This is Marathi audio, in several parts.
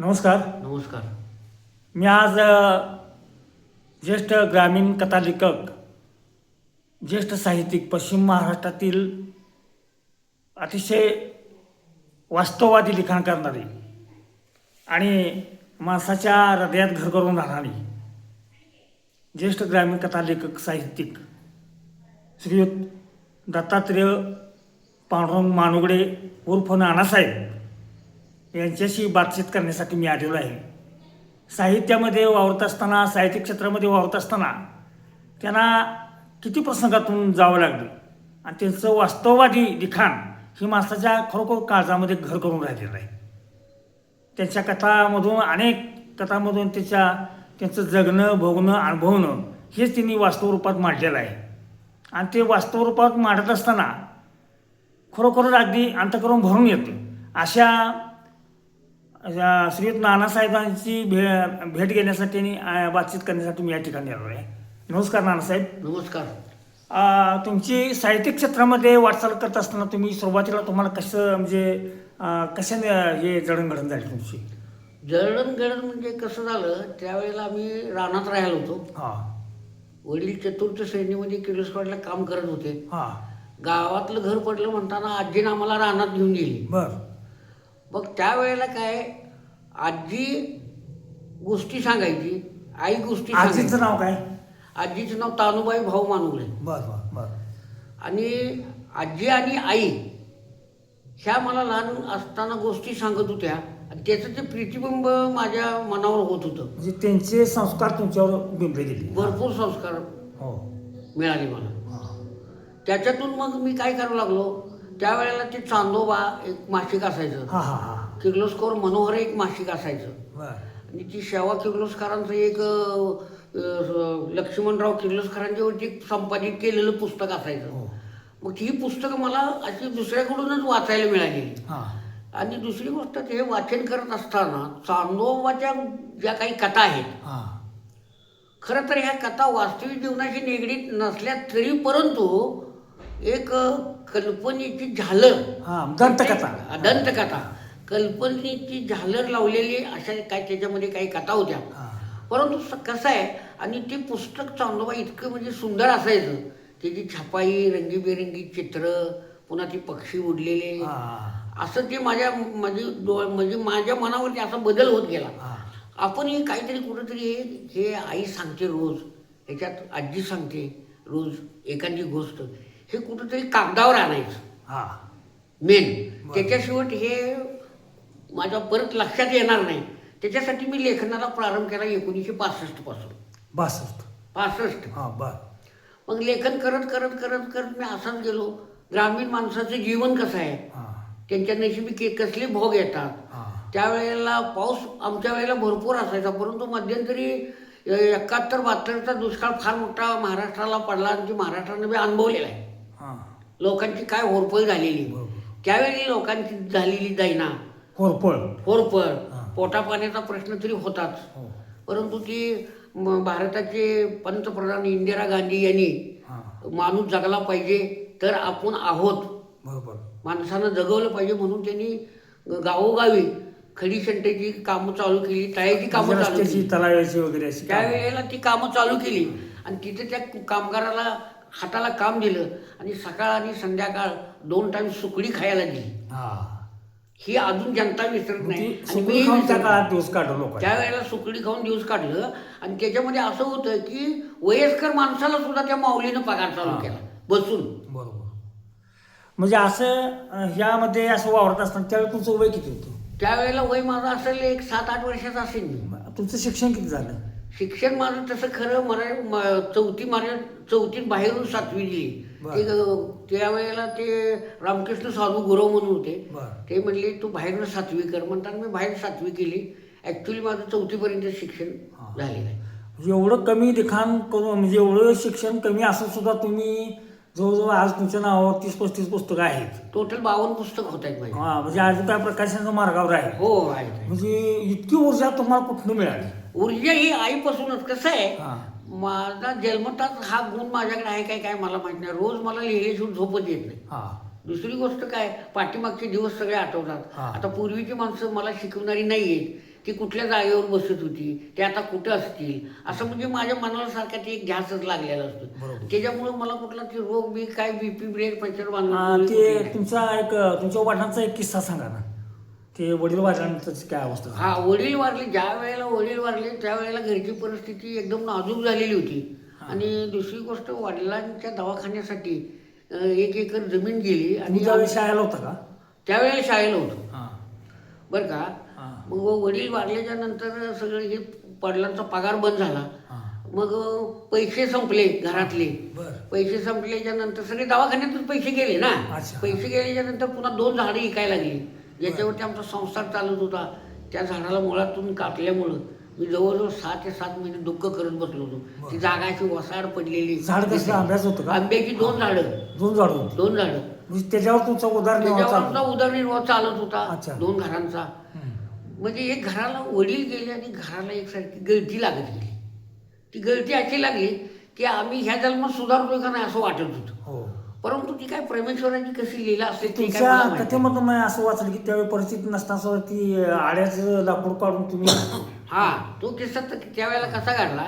नमस्कार. नमस्कार. मी आज ज्येष्ठ ग्रामीण कथालेखक, ज्येष्ठ साहित्यिक, पश्चिम महाराष्ट्रातील अतिशय वास्तववादी लिखाण करणारे आणि माणसाच्या हृदयात घर करून राहणारे ज्येष्ठ ग्रामीण कथालेखक साहित्यिक श्रीयुत दत्तात्रेय पांडुरंग मानुगडे उर्फ नानासाहेब यांच्याशी बातचीत करण्यासाठी मी आलेलो आहे. साहित्यामध्ये वावरत असताना, साहित्य क्षेत्रामध्ये वावरत असताना त्यांना किती प्रसंगातून जावं लागलं आणि त्यांचं वास्तववादी लिखाण ही माणसाच्या खरोखर काळजामध्ये घर करून राहिलेलं आहे. त्यांच्या कथामधून, अनेक कथामधून त्यांचं जगणं, भोगणं, अनुभवणं हेच त्यांनी वास्तव रूपात मांडलेलं आहे. आणि ते वास्तव रूपात मांडत असताना खरोखरच अगदी अंतःकरण भरून येतं. अशा श्रीयुत नानासाहेबांची भेट घेण्यासाठी आणि बातचीत करण्यासाठी मी या ठिकाणी आलो आहे. नमस्कार नानासाहेब. नमस्कार. तुमची साहित्य क्षेत्रामध्ये वाटचाल करत असताना तुम्ही सुरुवातीला तुम्हाला कसं कशाने हे जडणघडण झाली तुमची? जडणघडण म्हणजे कसं झालं, त्यावेळेला आम्ही रानात राहायला होतो. हां वडील चतुर्थ श्रेणीमध्ये किर्लोस्करला काम करत होते. हां. गावातलं घर पडलं म्हणताना आजीनं आम्हाला रानात घेऊन गेली. बरं. मग त्यावेळेला काय, आजी गोष्टी सांगायची, आई गोष्टी आजीचं सांगायची. नाव काय? आजीचं नाव तानुबाई भाऊ मानुगडे. बरं बरं बरं. आणि आजी आणि आई ह्या मला लहान असताना गोष्टी सांगत होत्या आणि त्याचं ते प्रतिबिंब माझ्या मनावर होत होतं. म्हणजे त्यांचे संस्कार तुमच्यावर बिंबले गेले. भरपूर संस्कार हो. मिळाले मला. हां. त्याच्यातून मग मी काय करावं लागलो, त्यावेळेला ते चांदोबा एक मासिक असायचं, हां हां हां. किर्लोस्कर मनोहर एक मासिक असायचं, बरं. आणि ती शेवा किर्लोस्करांचं एक लक्ष्मणराव किर्लोस्करांच्यावरती एक संपादित केलेलं पुस्तक असायचं. हो. मग ही पुस्तकं मला अशी दुसऱ्याकडूनच वाचायला मिळाली. हां. आणि दुसरी गोष्ट, हे वाचन करत असताना चांदोबाच्या ज्या काही कथा आहेत, हां. खरं तर ह्या कथा वास्तविक जीवनाशी निगडीत नसल्या तरी परंतु एक कल्पनेची झालर, हां. दंतकथा. दंतकथा, कल्पनेची झालर लावलेली अशा काय त्याच्यामध्ये काही कथा होत्या. हां. परंतु कसं आहे, आणि ते पुस्तक चांदोबा इतकं म्हणजे सुंदर असायचं, त्याची छपाई, रंगीबेरंगी चित्र, पुन्हा ती पक्षी उडलेले, हां. असं ते म्हणजे माझ्या मनावरती असा बदल होत गेला. हां. आपण हे काहीतरी कुठंतरी हे आई सांगते रोज, ह्याच्यात आजी सांगते रोज एखादी गोष्ट, हे कुठंतरी कागदावर आणायचं हां. मेन. बरं. त्याच्याशिवाय हे माझ्या परत लक्षात येणार नाही. त्याच्यासाठी मी लेखनाला प्रारंभ केला 1965 पासून. 62. 65. हां. बरं. मग लेखन करत करत करत करत मी असाच गेलो. ग्रामीण माणसाचं जीवन कसं आहे, हां. त्यांच्या नशिबी कसले भोग येतात. हां. त्यावेळेला पाऊस आमच्या वेळेला भरपूर असायचा, परंतु मध्यंतरी 71-72चा दुष्काळ फार मोठा महाराष्ट्राला पडला आणि ती महाराष्ट्रानं बी अनुभवलेला आहे. हां. लोकांची काय होरपळ झालेली, बरोबर. त्यावेळी लोकांची झालेली दैना, होरपळ. होरपळ, हां. पोटापाण्याचा प्रश्न तरी होताच. हो. परंतु ती भारताचे पंतप्रधान इंदिरा गांधी यांनी हां. माणूस जगला पाहिजे तर आपण आहोत, बरोबर. माणसानं जगवलं पाहिजे म्हणून त्यांनी गावोगावी खडी शंटेची कामं चालू केली, तळ्याची कामं चालू रस्त्याची, केली. तलावाची वगैरे अशी कामं. त्यावेळेला ती कामं चालू केली आणि तिथे त्या कामगाराला हाताला काम दिलं आणि सकाळ आणि संध्याकाळ 2 टाइम सुकडी खायला दिली. हां. ही अजून जनता विसरत नाही. ती आणि सुकडी मीही खाऊन त्या विसरत काळात नाही. दिवस काढलो लोक. त्यावेळेला सुकडी खाऊन दिवस काढलं आणि त्याच्यामध्ये असं होतं की वयस्कर माणसाला सुद्धा त्या माऊलीनं पगार चालू केला बसून. बरोबर. म्हणजे असं ह्यामध्ये असं वावरत असताना त्यावेळी तुमचं वय किती होतं? त्यावेळेला वय माझं असेल एक 7-8 वर्षाचं असेल मी. तुमचं शिक्षण किती झालं? शिक्षण माझं तसं खरं चौथी बाहेरून 7वी दिली. बरं. त्यावेळेला ते रामकृष्ण साधू गुरव म्हणून होते. बरं. ते म्हणले तू बाहेरनं 7वी कर म्हणताना मी बाहेर 7वी केली. ॲक्च्युली माझं 4थीपर्यंत शिक्षण झालेलं आहे. म्हणजे एवढं कमी लिखाण करून, म्हणजे एवढं शिक्षण कमी असून सुद्धा तुम्ही जवळजवळ आज तुमच्या नावावर 30-35 पुस्तकं आहेत. टोटल 52 पुस्तक होत आहेत माझी. हां. म्हणजे अजून काय प्रकाशनाच्या मार्गावर आहे. हो आहेत. म्हणजे इतकी ऊर्जा तुम्हाला कुठून मिळाली? ऊर्जा ही आईपासूनच. कसं आहे, हां. माझा जन्मताच हा गुण माझ्याकडे आहे काय मला माहित नाही. रोज मला लिहिल्याशिवाय झोपच येत नाही. हां. दुसरी गोष्ट काय, पाठीमागचे दिवस सगळे आठवतात. हां. आता पूर्वीची माणसं मला शिकवणारी नाही आहेत. ती कुठल्या जागेवर बसत होती, ते आता कुठं असतील, असं म्हणजे माझ्या मनाला सारखा ते एक ध्यासच लागलेला असतो. बरोबर. त्याच्यामुळे मला कुठला ते रोग बी काय बीपी ब्रेक प्रेशर ते बांधून तुमचा एक तुमच्या वडिलांचा एक किस्सा सांगा ना, ते वडील वारल्यानंतरची काय अवस्था झाली? हा, वडील वारले, ज्या वेळेला वडील वारले त्यावेळेला घरची परिस्थिती एकदम नाजूक झालेली होती. आणि दुसरी गोष्ट, वडिलांच्या दवाखान्यासाठी 1 एकर जमीन गेली. आणि तुम्ही त्यावेळी शाळेला होता का? त्यावेळेला शाळेला होतो हां बरं का. हां मग वडील वारल्याच्या नंतर सगळं हे वडिलांचा पगार बंद झाला. हां. मग पैसे संपले घरातले. बरं. पैसे संपल्याच्या नंतर सगळे दवाखान्यातून पैसे गेले ना. अच्छा. पैसे गेल्याच्या नंतर पुन्हा 2 झाडं विकायला लागली, ज्याच्यावरती आमचा संसार चालत होता. त्या झाडाला मुळातून कापल्यामुळं मी जवळजवळ 6 ते 7 महिने दुःख करत बसलो होतो. ती जागा अशी वसाड पडलेली. झाड कसलं आंब्याचं होतं का? आंब्याची 2 झाडं. 2 झाड होती. 2 झाडं. म्हणजे त्याच्यावर तुमचा उदारनिर्वाह त्याच्यावर चालू. आमचा उदरनिर्वाह चालत होता. अच्छा. 2 घरांचा. म्हणजे एक घराला वडील गेले आणि घराला एकसारखी गळती लागत गेली. ती गळती अशी लागली की आम्ही ह्या जन्मात सुधारतोय का नाही असं वाटत होतं. हो. परंतु ती काय परमेश्वराची कशी लीला असते ते काय मला तुमच्या माहिती. कथेमधून मी असं वाचलं की त्यावेळी परिस्थिती नसताना ती आड्याचं लाकूड काढून तुम्ही हा, तो किस्सा तर त्यावेळेला कसा घडला.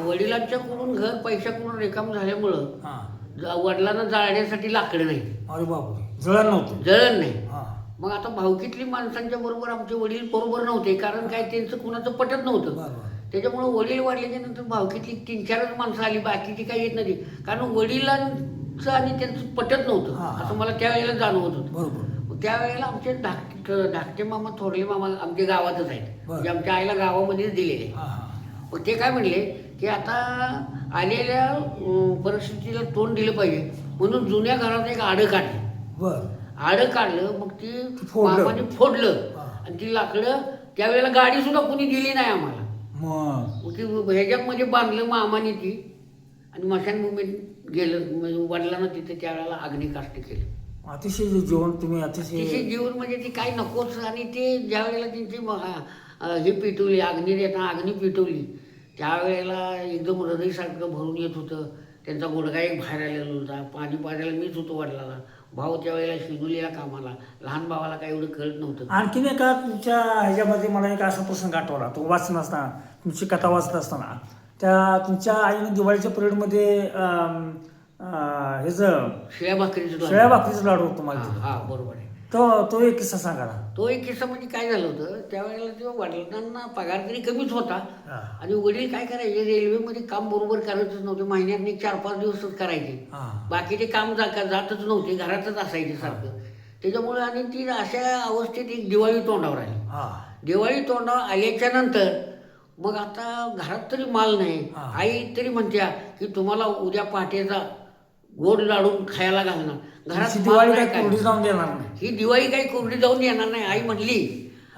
वडिलांच्याकडून घर पैशाकडून रिकाम झाल्यामुळं हां. वडिलांना जाळण्यासाठी लाकडं नाही, अरे बापरे, जळण नव्हतं. जळण नाही. हां. मग आता भावकीतली माणसांच्या बरोबर आमचे वडील बरोबर नव्हते, कारण काय त्यांचं कुणाचं पटत नव्हतं. बरोबर. त्याच्यामुळे वडील वाढल्याच्या नंतर भावकीतली 3-4च माणसं आली, बाकीची काही येत नाही. कारण वडिलांचं आणि त्यांचं पटत नव्हतं, हां, हां. असं मला त्यावेळेला जाणवत होतं. बरोबर. मग त्यावेळेला आमचे धाकटे मामा, थोरले मामा आमच्या गावातच आहेत, बरं. म्हणजे आमच्या आईला गावामध्येच दिलेले. हां हां. मग ते काय म्हणले की आता आलेल्या परिस्थितीला तोंड दिलं पाहिजे म्हणून जुन्या घरात एक आडं काढलं. बरं. आडं काढलं, मग ती फोडलं. मामाने फोडलं. हां. आणि ती लाकडं त्यावेळेला गाडी सुद्धा कुणी दिली नाही आम्हाला. मग मग ती ह्याच्यामध्ये बांधलं मामाने ती, आणि मशानभूमीत गेलं. म्हणजे वडिलांना तिथे त्यावेळेला अग्निकाष्ट केलं. अतिशय जीवन तुम्ही अतिशय तिचे जीवन म्हणजे ती काय नकोच. आणि ते ज्या वेळेला त्यांची हे पेटवली, अग्नी पेटवली, त्यावेळेला एकदम हृदयसारखं भरून येत होतं. त्यांचा गुडघा एक बाहेर आलेला होता. पाणी पाजायला मीच होतो वडिलाला. भाऊ त्यावेळेला शिजवलेला कामाला. लहान भावाला काही एवढं कळत नव्हतं. आणखीन एका तुमच्या ह्याच्यामध्ये मला एक असा प्रसंग आठवला. तो वाचत असताना, तुमची कथा वाचत असताना, त्या तुमच्या आईने दिवाळीच्या पिरियडमध्ये ह्याचं शिळ्या भाकरीचं शेळ्या भाकरीचं लाडू होतं हा, मला. हा, बरोबर आहे. तो एक किस्सा सांगा ना. तो एक किस्सा म्हणजे काय झालं होतं, त्यावेळेला तेव्हा वडिलांना पगार तरी कमीच होता. हां. आणि वडील काय करायचे, रेल्वेमध्ये काम बरोबर करायचंच नव्हते. महिन्यात 4-5 दिवसच करायचे. हां. बाकीचे काम जातच नव्हते, घरातच असायचे सारखं. त्याच्यामुळे आणि ती अशा अवस्थेत एक दिवाळी तोंडावर आली. हां. दिवाळी तोंडावर आल्याच्या नंतर मग आता घरात तरी माल नाही. हां. आई तरी म्हणत्या की तुम्हाला उद्या पहाटेचा गोड लाडून खायला घालणार. घरात तुमची माल दिवाळी नाही, काय काय कोरडी नाही. जाऊन देणार नाही. ही दिवाळी काही कोरडी जाऊन येणार नाही, आई म्हटली.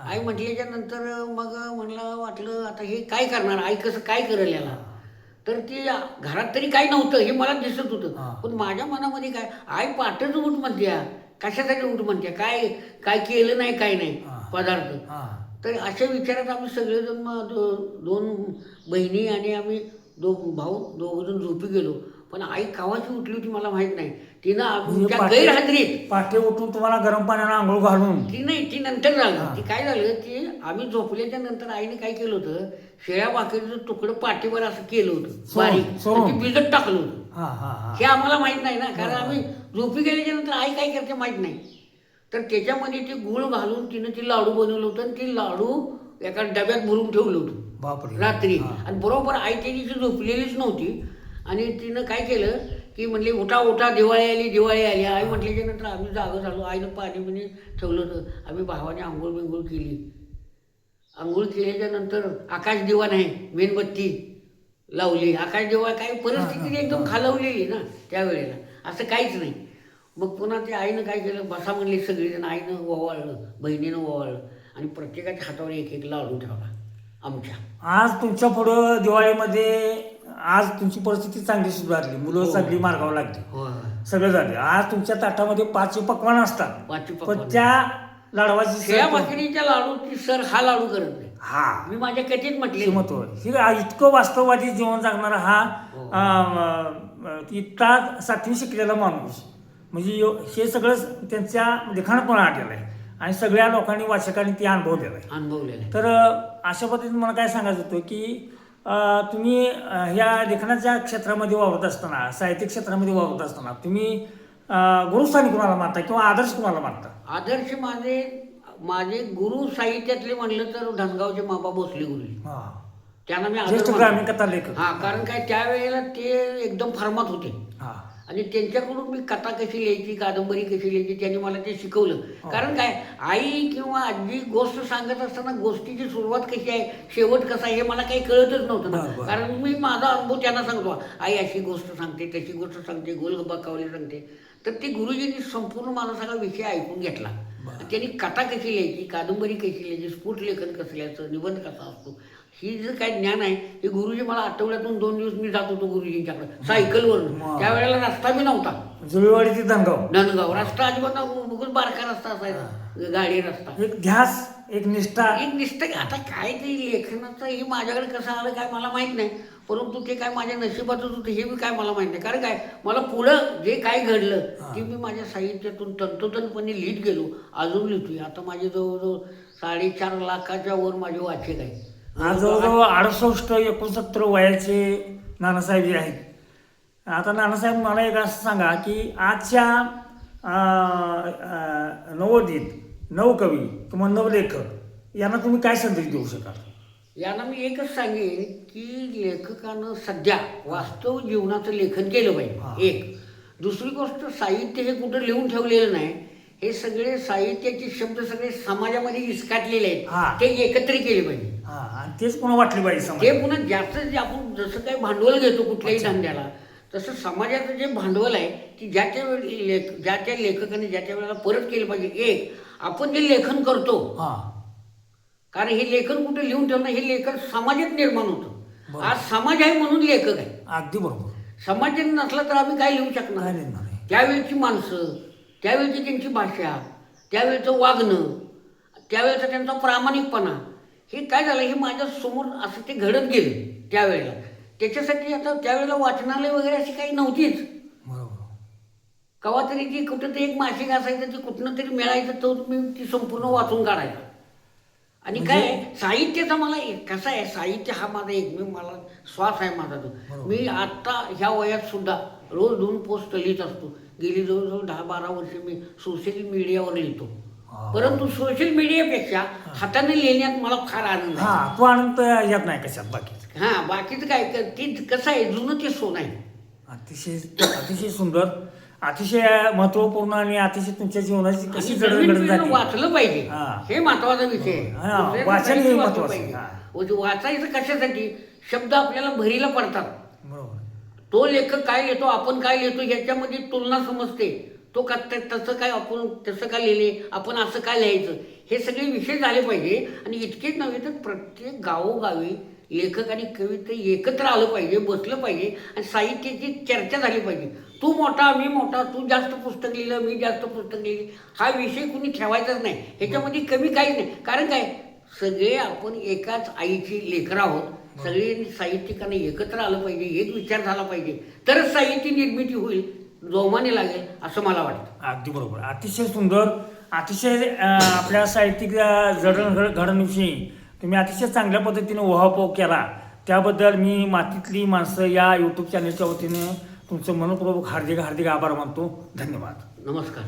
आई म्हटल्याच्या नंतर मग म्हणलं, वाटलं आता हे काय करणार, आई कसं काय करेल याला. तर ती घरात तरी काही नव्हतं हे मला दिसत होतं. हां. पण माझ्या मनामध्ये काय, आई पाठच उठ म्हणत्या, कशासाठी उठ म्हणत्या, काय काय केलं नाही, काय नाही हां. पदार्थ. हां. तर अशा विचारात आम्ही सगळेजण मग 2 बहिणी आणि आम्ही दोघंजण झोपी गेलो. पण आई कावाची उठली होती मला माहित नाही. तिनं आमच्या गैरहजेरीत, पाठे उठून तुम्हाला गरम पाण्यानं आंघोळ घालून. ती नाही, ती नंतर झालं. हां. ती काय झालं की आम्ही झोपल्याच्या नंतर आईने काय केलं होतं, शेळ्या भाकरीचं तुकडं पाठीवर असं केलं होतं बारीक, सोडून. आणि ते भिजत टाकलं होतं. हां हां हां. हे आम्हाला माहित नाही ना, कारण आम्ही झोपी गेल्याच्या नंतर आई काय करते माहित नाही. तर त्याच्यामध्ये ते गुळ घालून तिनं ती लाडू बनवलं होतं. आणि ती लाडू एका डब्यात भरून ठेवलं होतं बापरे. रात्री. हां. आणि बरोबर आई त्या दिवशी झोपलेलीच नव्हती. आणि तिनं काय केलं की म्हणली, उठा उठा, दिवाळी आली, दिवाळी आली. आई म्हटल्याच्या नंतर आम्ही जागं झालो. आईनं पाणी बिणी ठेवलं होतं. आम्ही भावाने आंघोळ बिंघोळ केली. आंघोळ केल्याच्या नंतर आकाश दिवा नाही, मेणबत्ती लावली. आकाश दिवा काही परिस्थिती एकदम खालवलेली ना त्यावेळेला, असं काहीच नाही. मग पुन्हा ते आईनं काय केलं, बसा म्हणली सगळेजण. आईनं ओवाळलं, बहिणीनं ओवाळलं, आणि प्रत्येकाच्या हातावर एक एक लाडू ठेवला आमच्या. आज तुमच्या पुढं दिवाळीमध्ये आज तुमची परिस्थिती चांगली सुधारली, मुलं हो. चांगली मार्गावर लागली, हो, सगळं झाले. आज तुमच्या ताटामध्ये 5 पक्वान असतात, पाचवी पण पक्वान्न. त्या लाडवाची शेळ्या भाकरीच्या लाडूची सर हा लाडू करत नाही. हा मी माझ्या कथेत म्हटले. श्रीमंत ही इतकं वास्तववादी जीवन जगणारा हा हो. इतका 7वी शिकलेला माणूस, म्हणजे हे सगळं त्यांच्या लिखाणातून आलेलं आहे. आणि सगळ्या लोकांनी वाचकांनी ती अनुभवलेलं आहे. अनुभवलेलं आहे. तर अशा पद्धतीने मला काय सांगायचं होतं की तुम्ही ह्या लेखनाच्या क्षेत्रामध्ये वावरत असताना, साहित्यिक क्षेत्रामध्ये वावरत असताना तुम्ही गुरुस्थानी कुणाला मानता किंवा आदर्श कुणाला मानता? आदर्श माझे गुरु साहित्यातले म्हणलं तर धनगावचे माबा भोसले गुरुजी. हां, त्यांना मी ज्येष्ठ आदर ग्रामीण मानतो. कथा लेखक. हा, कारण काय त्यावेळेला ते एकदम फर्मात होते हां, आणि त्यांच्याकडून मी कथा कशी लिहायची, कादंबरी कशी लिहायची त्यांनी मला ते शिकवलं. कारण काय आई किंवा आजी गोष्ट सांगत असताना गोष्टीची सुरुवात कशी आहे, शेवट कसा आहे हे मला काही कळतच नव्हतं ना. बरं, बरं. कारण मी माझा अनुभव त्यांना सांगतो, आई अशी गोष्ट सांगते, तशी गोष्ट सांगते, गोलगप्पा कावली सांगते. तर ते गुरुजींनी संपूर्ण मला सगळा विषय ऐकून घेतला. त्यांनी कथा कशी लिहायची, कादंबरी कशी लिहायची, स्फुट लेखन कसं लिहायचं, निबंध कसा असतो, ही जे काही ज्ञान आहे हे गुरुजी मला आठवड्यातून 2 दिवस मी जात होतो गुरुजींच्याकडे सायकलवरून. त्यावेळेला रस्ता बी नव्हता. जुळेवाडी ते धनगाव. धनगाव रस्ता अजिबात बघून बारका रस्ता असायचा, गाडी रस्ता. एक ध्यास, एक निष्ठा. एक निष्ठा. आता काय ते लेखनाचं हे माझ्याकडे कसं आलं काय मला माहित नाही, परंतु ते काय माझ्या नशिबातच होतं हे बी काय मला माहित नाही. कारण काय मला पुढं जे काय घडलं ते मी माझ्या साहित्यातून तंतोतंतपणे लिहित गेलो, अजून लिहितोय. आता माझे जवळजवळ 4.5 लाखाच्या वर माझे वाचक आहे. आज जवळजवळ 68-69 वयाचे नानासाहेब जे आहेत. आता नानासाहेब मला एक असं सांगा की आजच्या नवोदित नवकवी किंवा नवलेखक यांना तुम्ही काय संदेश देऊ शकाल? यांना मी एकच सांगेन की लेखकानं सध्या वास्तव जीवनाचं लेखन केलं पाहिजे. एक. दुसरी गोष्ट, साहित्य हे कुठं लिहून ठेवलेलं नाही, हे सगळे साहित्याचे शब्द सगळे समाजामध्ये विस्काटलेले आहेत, ते एकत्र केले पाहिजे. आणि तेच पुन्हा वाटले पाहिजे. ते पुन्हा जास्त आपण जसं काही भांडवल घेतो कुठल्याही धंद्याला, तसं समाजाचं जे भांडवल आहे की ज्या त्या लेखकाने ज्या वेळेला परत केलं पाहिजे. एक, आपण जे लेखन करतो, कारण हे लेखन कुठे लिहून ठेवणं, हे लेखन समाजात निर्माण होतं. आज समाज आहे म्हणून लेखक आहे. अगदी बरोबर. समाज जर नसला तर आम्ही काय लिहू शकणार? त्यावेळची माणसं, त्यावेळची त्यांची भाषा, त्यावेळचं वागणं, त्यावेळेचा त्यांचा प्रामाणिकपणा, हे काय झालं हे माझ्या समोर असं ते घडत गेलं त्यावेळेला. त्याच्यासाठी आता त्यावेळेला वाचनालय वगैरे अशी काही नव्हतीच. कवा तरी ती कुठं तरी एक मासिक असायचं, ती कुठनं तरी मिळायचं, तो मी ती संपूर्ण वाचून काढायचा. आणि काय साहित्याचा मला कसं आहे, साहित्य हा माझा एकमेव मला श्वास आहे माझा. तो मी आत्ता ह्या वयात सुद्धा रोज 2 पोस्ट लिहित असतो. गेली जवळजवळ 10-12 वर्ष मी सोशल मीडियावर लिहितो. परंतु सोशल मीडियापेक्षा हाताने लिहिण्यात मला फार आनंद आहे. तो आनंद येत नाही कशात बाकी. बाकीचं काय ती कसं आहे, जुनं ते सोनं आहे. अतिशय सुंदर, अतिशय महत्वपूर्ण आणि अतिशय तुमच्या जीवनाची कशी जडणघडण झाली. वाचलं पाहिजे हे महत्वाचा विषय आहे. वाचन हे महत्वाचं. वाचायचं कशासाठी, शब्द आपल्याला भरीला पडतात. बरोबर. तो लेखक काय लिहितो, आपण काय लिहितो याच्यामध्ये तुलना समजते. तो तसं काय, आपण तसं काय लिहिले, आपण असं काय लिहायचं, हे सगळे विषय झाले पाहिजे. आणि इतकेच नव्हे तर प्रत्येक गावोगावी लेखक आणि कवी एकत्र आलं पाहिजे, बसलं पाहिजे आणि साहित्याची चर्चा झाली पाहिजे. तू मोठा मी मोठा, तू जास्त पुस्तक लिहिलं मी जास्त पुस्तक लिहिली, हा विषय कुणी ठेवायचाच नाही. ह्याच्यामध्ये कमी काहीच नाही. कारण काय, सगळे आपण एकाच आईची लेकरं आहोत. सगळे साहित्यिकांनी एकत्र आलं पाहिजे, एक विचार झाला पाहिजे, तरच साहित्य निर्मिती होईल, जोमाने लागेल असं मला वाटतं. अगदी बरोबर. अतिशय सुंदर, अतिशय आपल्या साहित्यिक जडणघडणविषयी तुम्ही अतिशय चांगल्या पद्धतीने उहापोह केला. त्याबद्दल मी मातीतली माणसं या यूट्यूब चॅनलच्या वतीने तुमचं मनपूर्वक हार्दिक आभार मानतो. धन्यवाद. नमस्कार.